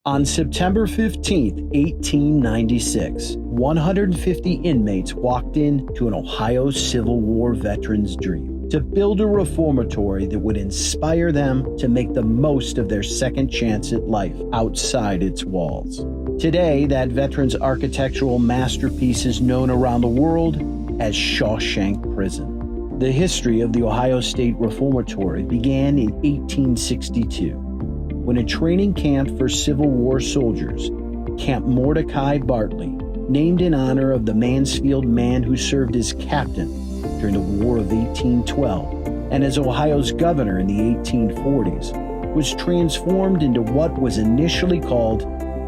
On September 15, 1896, 150 inmates walked into an Ohio Civil War veteran's dream to build a reformatory that would inspire them to make the most of their second chance at life outside its walls. Today, that veteran's architectural masterpiece is known around the world as Shawshank Prison. The history of the Ohio State Reformatory began in 1862, when a training camp for Civil War soldiers, Camp Mordecai Bartley, named in honor of the Mansfield man who served as captain during the War of 1812 and as Ohio's governor in the 1840s, was transformed into what was initially called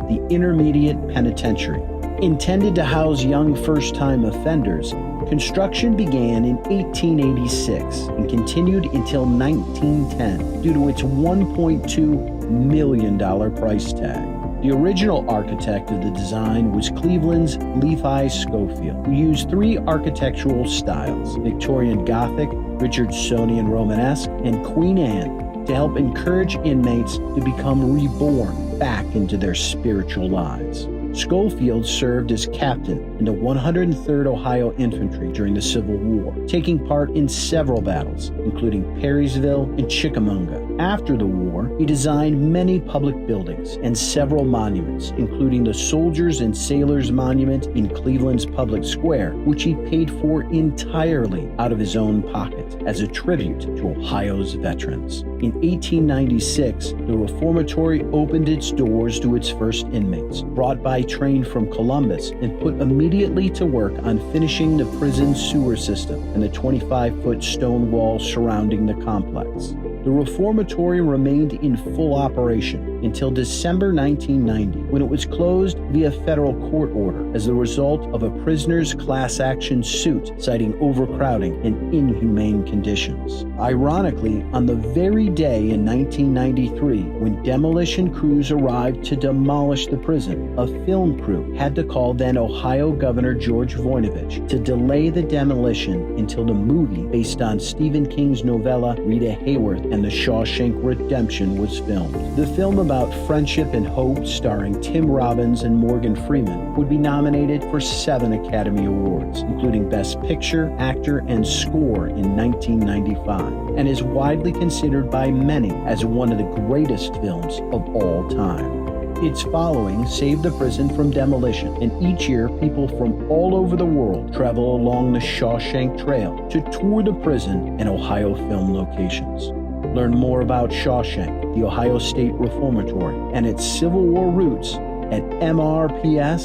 the Intermediate Penitentiary. Intended to house young first-time offenders, construction began in 1886 and continued until 1910 due to its $1.2 million price tag. The original architect of the design was Cleveland's Levi Scofield, who used three architectural styles: Victorian Gothic, Richardsonian Romanesque, and Queen Anne, to help encourage inmates to become reborn back into their spiritual lives. Schofield served as captain in the 103rd Ohio Infantry during the Civil War, taking part in several battles, including Perrysville and Chickamauga. After the war, he designed many public buildings and several monuments, including the Soldiers and Sailors Monument in Cleveland's Public Square, which he paid for entirely out of his own pocket as a tribute to Ohio's veterans. In 1896, the Reformatory opened its doors to its first inmates, brought by train from Columbus, and put immediately to work on finishing the prison sewer system and the 25-foot stone wall surrounding the complex. The Reformatory remained in full operation until December 1990, when it was closed via federal court order as the result of a prisoner's class action suit citing overcrowding and inhumane conditions. Ironically, on the very day in 1993 when demolition crews arrived to demolish the prison, a film crew had to call then Ohio Governor George Voinovich to delay the demolition until the movie based on Stephen King's novella Rita Hayworth and the Shawshank Redemption was filmed. The film about friendship and hope, starring Tim Robbins and Morgan Freeman, would be nominated for 7 Academy Awards, including Best Picture, Actor, and Score in 1995, and is widely considered by many as one of the greatest films of all time. Its following saved the prison from demolition, and each year people from all over the world travel along the Shawshank Trail to tour the prison and Ohio film locations. Learn more about Shawshank, the Ohio State Reformatory, and its Civil War roots at mrps.org.